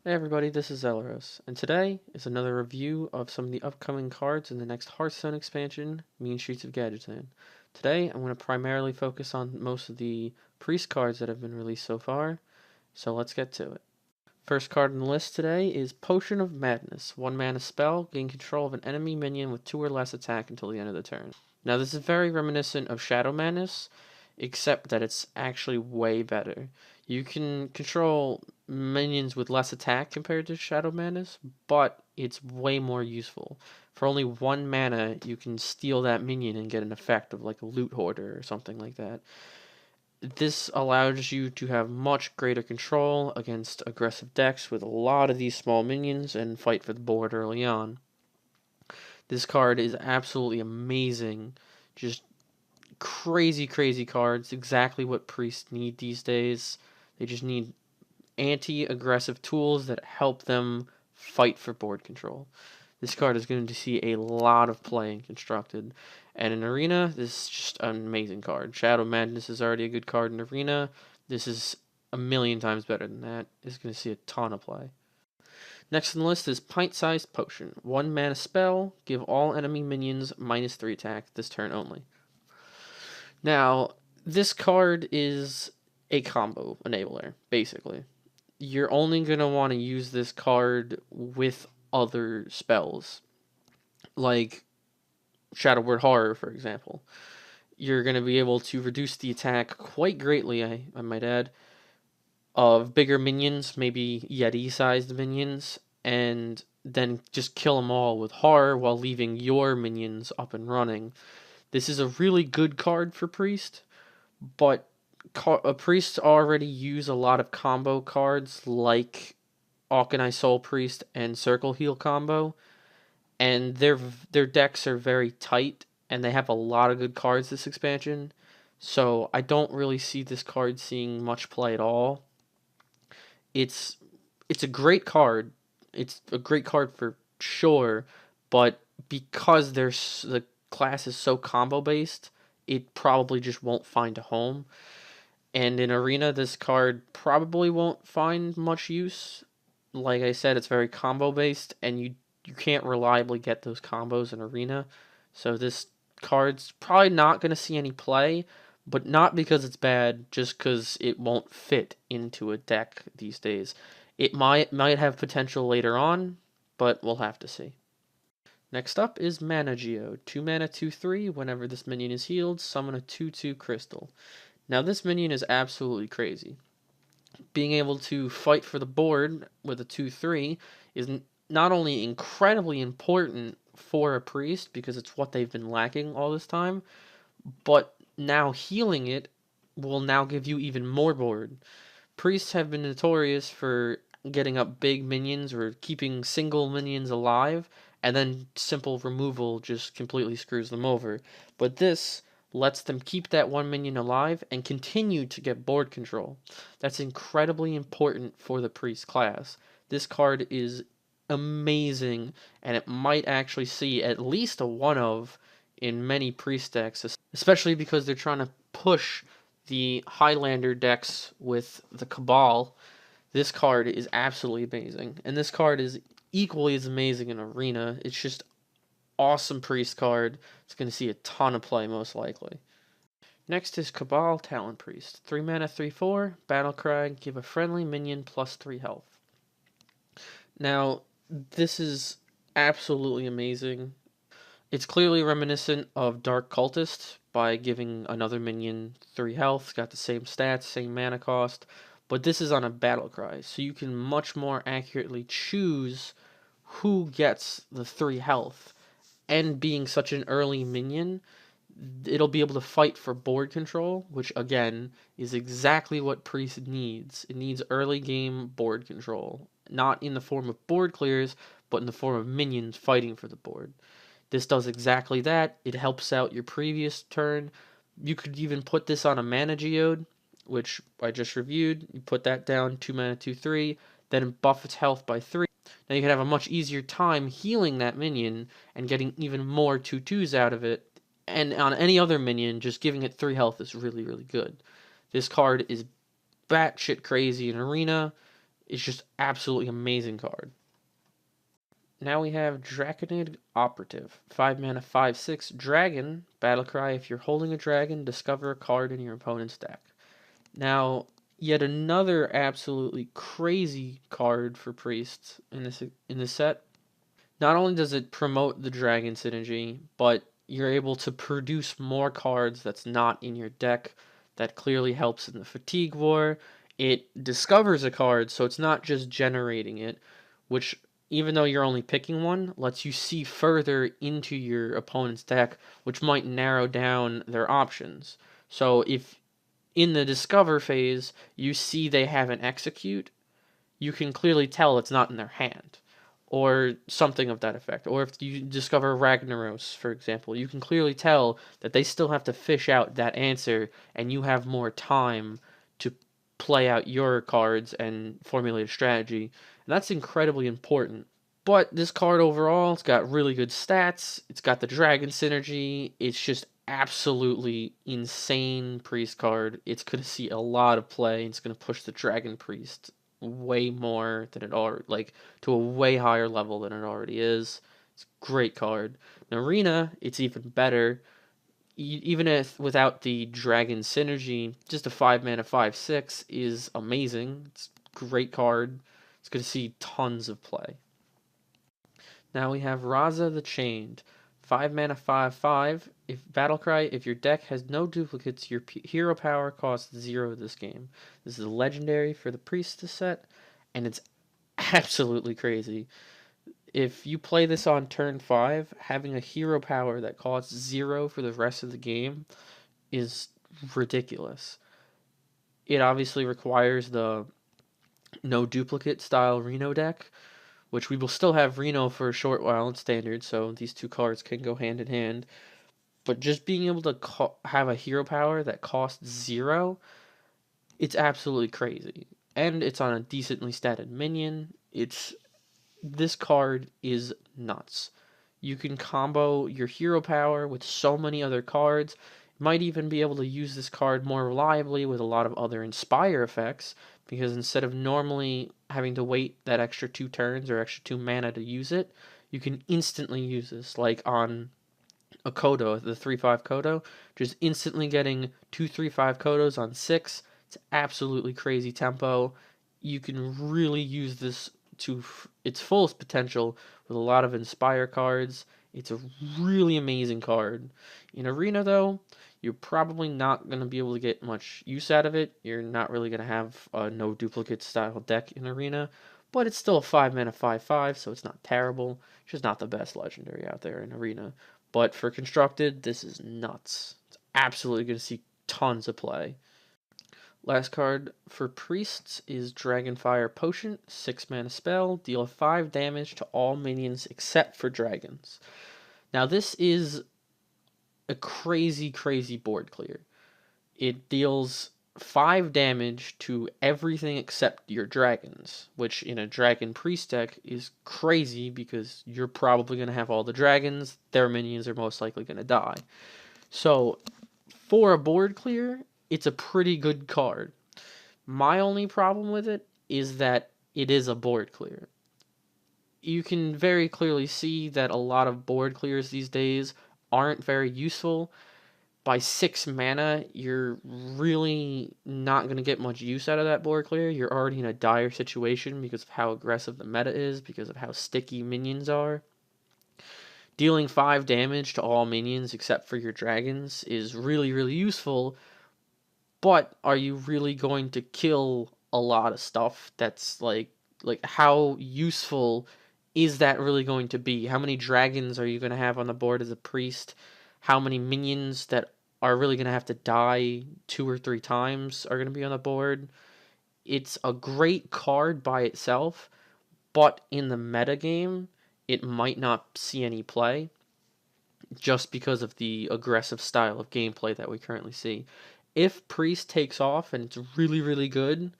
Hey everybody, this is Elros, and today is another review of some of the upcoming cards in the next Hearthstone expansion, Mean Streets of Gadgetzan. Today, I'm going to primarily focus on most of the priest cards that have been released so far, so let's get to it. First card on the list today is Potion of Madness. 1 mana spell, gain control of an enemy minion with 2 or less attack until the end of the turn. Now this is very reminiscent of Shadow Madness, except that it's actually way better. You can control minions with less attack compared to Shadow Madness, but it's way more useful. For only 1 mana, you can steal that minion and get an effect of like a loot hoarder or something like that. This allows you to have much greater control against aggressive decks with a lot of these small minions and fight for the board early on. This card is absolutely amazing. Just crazy, crazy cards. Exactly what priests need these days. They just need anti-aggressive tools that help them fight for board control. This card is going to see a lot of play in Constructed. And in Arena, this is just an amazing card. Shadow Madness is already a good card in Arena. This is a million times better than that. It's going to see a ton of play. Next on the list is Pint-Sized Potion. 1 mana spell, give all enemy minions -3 attack this turn only. Now, this card is a combo enabler, basically. You're only going to want to use this card with other spells, like Shadow Word Horror, for example. You're going to be able to reduce the attack quite greatly, I might add, of bigger minions, maybe Yeti-sized minions, and then just kill them all with Horror while leaving your minions up and running. This is a really good card for Priest, but Priests already use a lot of combo cards like Alkanai Soul Priest and Circle Heal combo, and their decks are very tight, and they have a lot of good cards this expansion. So I don't really see this card seeing much play at all. It's it's a great card. It's a great card for sure, but because the class is so combo based, it probably just won't find a home. And in Arena, this card probably won't find much use. Like I said, it's very combo based, and you can't reliably get those combos in Arena. So this card's probably not going to see any play, but not because it's bad, just because it won't fit into a deck these days. It might have potential later on, but we'll have to see. Next up is Mana Geode. 2 mana, 2/3. Whenever this minion is healed, summon a 2/2 crystal. Now, this minion is absolutely crazy. Being able to fight for the board with a 2/3 is not only incredibly important for a priest because it's what they've been lacking all this time, but now healing it will now give you even more board. Priests have been notorious for getting up big minions or keeping single minions alive, and then simple removal just completely screws them over. But this lets them keep that 1 minion alive and continue to get board control. That's incredibly important for the priest class. This card is amazing, and it might actually see at least a one of in many priest decks, especially because they're trying to push the Highlander decks with the Cabal. This card is absolutely amazing, and this card is equally as amazing in Arena. It's just awesome priest card. It's going to see a ton of play most likely. Next is Cabal Talon Priest. 3 mana, 3/4, Battle Cry, give a friendly minion +3 health. Now, this is absolutely amazing. It's clearly reminiscent of Dark Cultist by giving another minion 3 health. It's got the same stats, same mana cost, but this is on a battle cry, so you can much more accurately choose who gets the 3 health. And being such an early minion, it'll be able to fight for board control, which again is exactly what Priest needs. It needs early game board control, not in the form of board clears, but in the form of minions fighting for the board. This does exactly that. It helps out your previous turn. You could even put this on a Mana Geode, which I just reviewed. You put that down, 2 mana, 2/3, then buff its health by 3. Now you can have a much easier time healing that minion and getting even more 2/2s out of it. And on any other minion, just giving it 3 health is really, really good. This card is batshit crazy in Arena. It's just absolutely amazing card. Now we have Draconid Operative. 5 mana, 5/6 dragon. Battlecry. If you're holding a dragon, discover a card in your opponent's deck. Now, yet another absolutely crazy card for priests in this set. Not only does it promote the dragon synergy, but you're able to produce more cards that's not in your deck. That clearly helps in the fatigue war. It discovers a card, so it's not just generating it, which, even though you're only picking one, lets you see further into your opponent's deck, which might narrow down their options. So if in the discover phase you see they have an execute, you can clearly tell it's not in their hand, or something of that effect. Or if you discover Ragnaros, for example, you can clearly tell that they still have to fish out that answer, and you have more time to play out your cards and formulate a strategy. And that's incredibly important. But this card overall, it's got really good stats. It's got the dragon synergy. It's just absolutely insane priest card. It's going to see a lot of play. It's going to push the dragon priest way more than it already, like, to a way higher level than it already is. It's a great card. In Arena, it's even better. Even if without the dragon synergy, just a 5 mana 5/6 is amazing. It's a great card. It's going to see tons of play. Now we have Raza the Chained. 5 mana 5/5. If Battlecry, if your deck has no duplicates, your hero power costs 0 this game. This is a legendary for the Priestess set, and it's absolutely crazy. If you play this on turn 5, having a hero power that costs 0 for the rest of the game is ridiculous. It obviously requires the no duplicate style Reno deck, which we will still have Reno for a short while in Standard, so these two cards can go hand in hand. But just being able to have a hero power that costs 0, it's absolutely crazy. And it's on a decently statted minion. This card is nuts. You can combo your hero power with so many other cards. You might even be able to use this card more reliably with a lot of other Inspire effects, because instead of normally having to wait that extra 2 turns or extra 2 mana to use it, you can instantly use this, like on a Kodo, the 3/5 Kodo, just instantly getting 2 3/5 Kodos on 6. It's absolutely crazy tempo. You can really use this to its fullest potential with a lot of Inspire cards. It's a really amazing card. In Arena, though, you're probably not going to be able to get much use out of it. You're not really going to have a no duplicate style deck in Arena, but it's still a 5 mana 5/5, so it's not terrible. It's just not the best legendary out there in Arena. But for Constructed, this is nuts. It's absolutely going to see tons of play. Last card for Priests is Dragonfire Potion, 6 mana spell, deal 5 damage to all minions except for dragons. Now this is a crazy, crazy board clear. It deals 5 damage to everything except your dragons, which in a dragon priest deck is crazy because you're probably going to have all the dragons, their minions are most likely going to die. So for a board clear, it's a pretty good card. My only problem with it is that it is a board clear. You can very clearly see that a lot of board clears these days aren't very useful. By 6 mana, you're really not going to get much use out of that board clear. You're already in a dire situation because of how aggressive the meta is, because of how sticky minions are. Dealing 5 damage to all minions except for your dragons is really, really useful, but are you really going to kill a lot of stuff that's how useful is that really going to be? How many dragons are you going to have on the board as a priest? How many minions that are really going to have to die 2 or 3 times are going to be on the board? It's a great card by itself, but in the meta game, it might not see any play just because of the aggressive style of gameplay that we currently see. If Priest takes off and it's really, really good,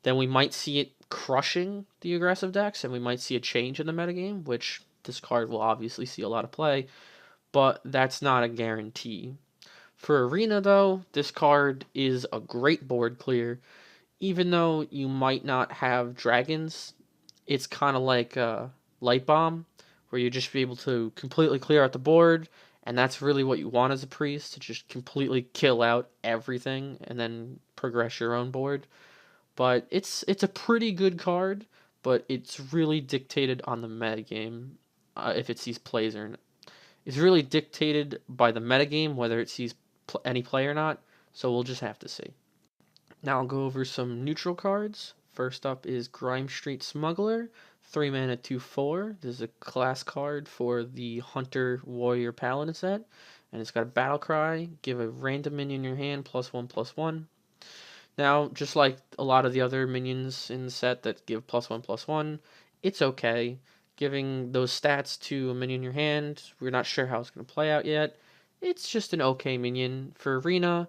then we might see it crushing the aggressive decks, and we might see a change in the metagame, which this card will obviously see a lot of play, but that's not a guarantee. For Arena, though, this card is a great board clear. Even though you might not have dragons, it's kind of like a light bomb, where you just be able to completely clear out the board, and that's really what you want as a priest, to just completely kill out everything and then progress your own board. But it's a pretty good card, but it's really dictated on the metagame, if it sees plays or not. It's really dictated by the metagame whether it sees any play or not, so we'll just have to see. Now I'll go over some neutral cards. First up is Grime Street Smuggler, 3 mana 2/4. This is a class card for the Hunter Warrior Paladin set, and it's got a battle cry. Give a random minion in your hand +1/+1. Now, just like a lot of the other minions in the set that give +1/+1, it's okay. Giving those stats to a minion in your hand, we're not sure how it's going to play out yet. It's just an okay minion. For Arena,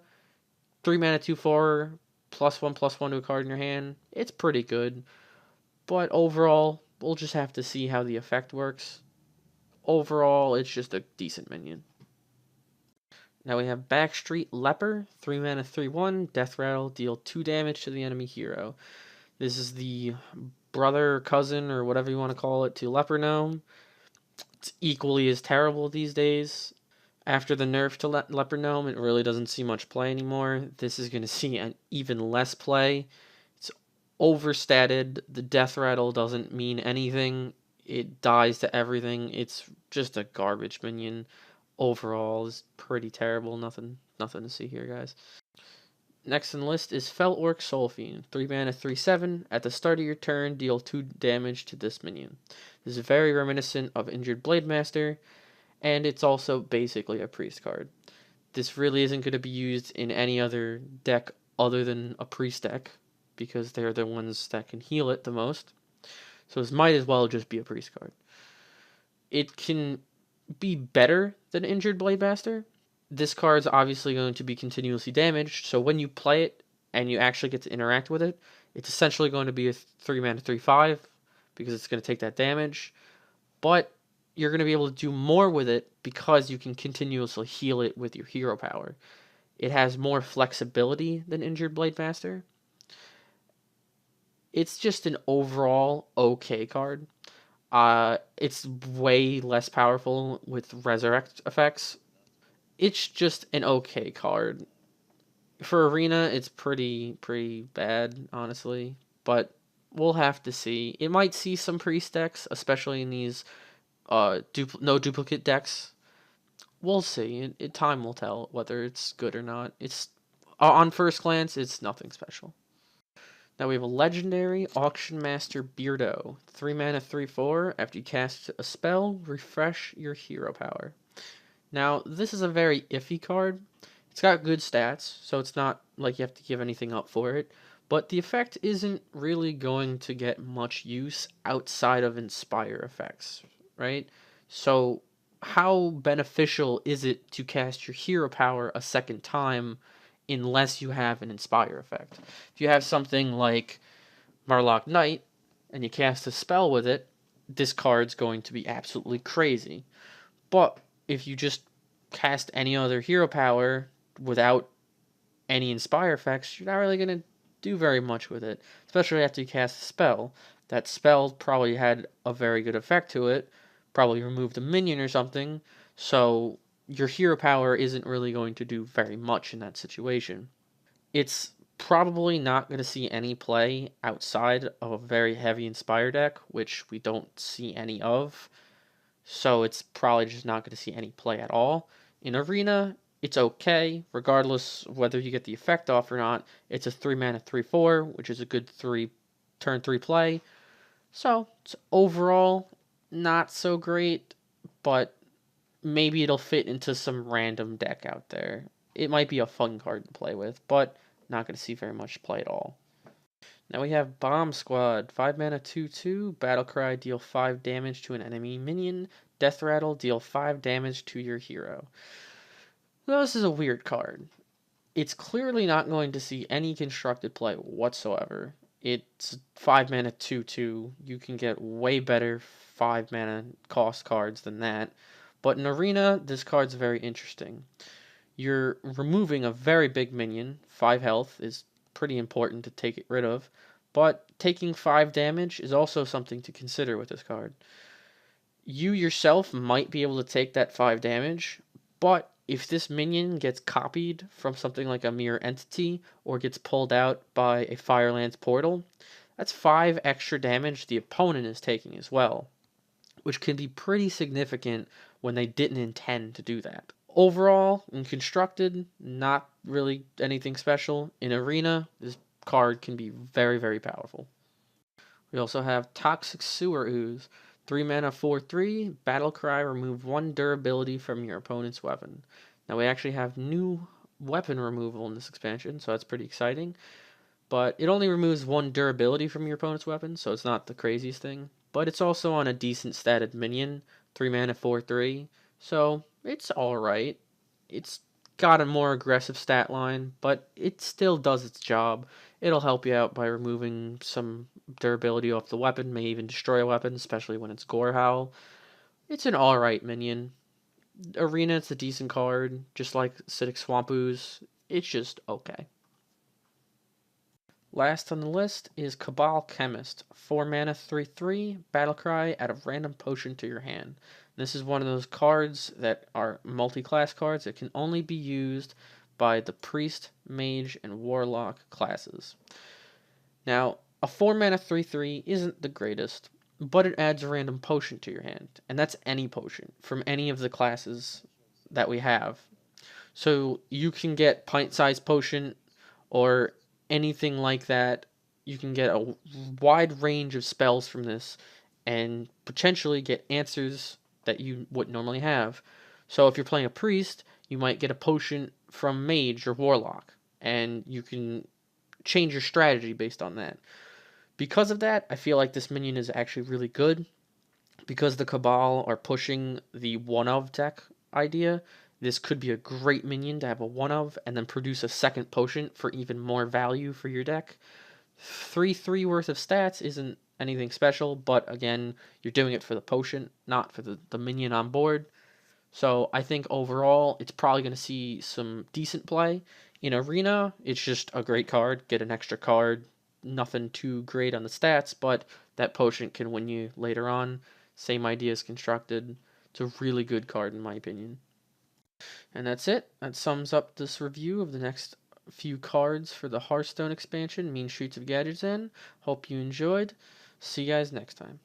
3 mana 2/4, +1/+1 to a card in your hand. It's pretty good. But overall, we'll just have to see how the effect works. Overall, it's just a decent minion. Now we have Backstreet Leper, 3 mana 3/1, Death Rattle, deal 2 damage to the enemy hero. This is the brother or cousin or whatever you want to call it to Leper Gnome. It's equally as terrible these days. After the nerf to Leper Gnome, it really doesn't see much play anymore. This is going to see an even less play. It's overstated. The Death Rattle doesn't mean anything. It dies to everything. It's just a garbage minion. Overall, is pretty terrible. Nothing to see here, guys. Next on the list is Fel Orc Soulfiend, 3 mana 3/7. At the start of your turn, deal 2 damage to this minion. This is very reminiscent of Injured Blade Master, and it's also basically a priest card. This really isn't going to be used in any other deck other than a priest deck, because they're the ones that can heal it the most. So this might as well just be a priest card. It can be better than Injured Blade Master. This card's obviously going to be continuously damaged, so when you play it and you actually get to interact with it, it's essentially going to be a 3 mana 3/5 because it's going to take that damage. But you're going to be able to do more with it because you can continuously heal it with your hero power. It has more flexibility than Injured Blade Master. It's just an overall okay card. It's way less powerful with resurrect effects. It's just an okay card. For Arena, it's pretty bad, honestly. But we'll have to see. It might see some priest decks, especially in these no duplicate decks. We'll see. Time will tell whether it's good or not. It's on first glance, it's nothing special. Now we have a legendary Auction Master Beardo, 3 mana 3/4. After you cast a spell, refresh your hero power. Now, this is a very iffy card. It's got good stats, so it's not like you have to give anything up for it. But the effect isn't really going to get much use outside of Inspire effects, right? So, how beneficial is it to cast your hero power a second time unless you have an Inspire effect? If you have something like Marlock Knight and you cast a spell with it, this card's going to be absolutely crazy. But if you just cast any other hero power without any Inspire effects, you're not really going to do very much with it, especially after you cast a spell. That spell probably had a very good effect to it, probably removed a minion or something, so your hero power isn't really going to do very much in that situation. It's probably not going to see any play outside of a very heavy Inspire deck, which we don't see any of. So it's probably just not going to see any play at all. In Arena, it's okay, regardless of whether you get the effect off or not. It's a 3 mana 3/4, which is a good turn 3 play. So it's overall not so great, but maybe it'll fit into some random deck out there. It might be a fun card to play with, but not going to see very much play at all. Now we have Bomb Squad, 5 mana 2/2, Battlecry, deal 5 damage to an enemy minion, Death Rattle, deal 5 damage to your hero. Now this is a weird card. It's clearly not going to see any constructed play whatsoever. It's 5 mana 2/2. You can get way better 5 mana cost cards than that. But in Arena, this card's very interesting. You're removing a very big minion. 5 health is pretty important to take it rid of. But taking 5 damage is also something to consider with this card. You yourself might be able to take that 5 damage, but if this minion gets copied from something like a mirror entity or gets pulled out by a Firelands portal, that's 5 extra damage the opponent is taking as well, which can be pretty significant when they didn't intend to do that. Overall, in constructed, not really anything special. In arena, this card can be very, very powerful. We also have Toxic Sewer Ooze. 3 mana, 4/3, Battle Cry, remove 1 durability from your opponent's weapon. Now we actually have new weapon removal in this expansion, so that's pretty exciting. But it only removes 1 durability from your opponent's weapon, so it's not the craziest thing. But it's also on a decent statted minion, 3 mana, 4/3, so it's alright. It's got a more aggressive stat line, but it still does its job. It'll help you out by removing some durability off the weapon, may even destroy a weapon, especially when it's Gore Howl. It's an alright minion. Arena, it's a decent card, just like Acidic Swamp Ooze. It's just okay. Last on the list is Cabal Chemist. 4 mana, 3/3, Battlecry, add a random potion to your hand. This is one of those cards that are multi-class cards that can only be used by the Priest, Mage, and Warlock classes. Now, a 4 mana 3/3 isn't the greatest, but it adds a random potion to your hand, and that's any potion from any of the classes that we have. So you can get pint-sized potion or anything like that. You can get a wide range of spells from this and potentially get answers that you wouldn't normally have. So if you're playing a priest, you might get a potion from mage or warlock, and you can change your strategy based on that. Because of that, I feel like this minion is actually really good. Because the Cabal are pushing the one of deck idea, this could be a great minion to have a one of and then produce a second potion for even more value for your deck. 3/3 worth of stats isn't anything special, but again, you're doing it for the potion, not for the minion on board. So I think overall, it's probably going to see some decent play. In Arena, it's just a great card. Get an extra card. Nothing too great on the stats, but that potion can win you later on. Same idea as constructed. It's a really good card in my opinion. And that's it. That sums up this review of the next few cards for the Hearthstone expansion, Mean Streets of Gadgetzan. Hope you enjoyed. See you guys next time.